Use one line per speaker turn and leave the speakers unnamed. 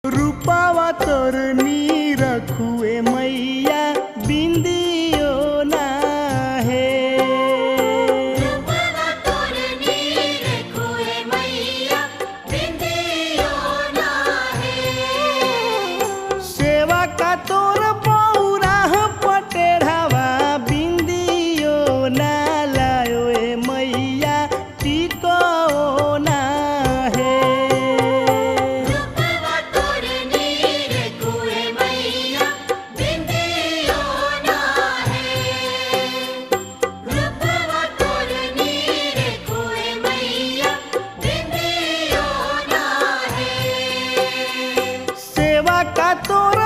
रूपावा तोर नी रखुए मैया बिंदियो ना है।
रूपावा तोर नी रखुए मैया बिंदियो ना है।
सेवा का तोर पौरा पटेढ़ावा बिंदियो ना लायो ए मैया टिको ना है।
रूपावा तोर नी रखुए मैया बिंदियो ना है। रूपावा तोर नी रखुए मैया बिंदियो ना है।
सेवा का तोर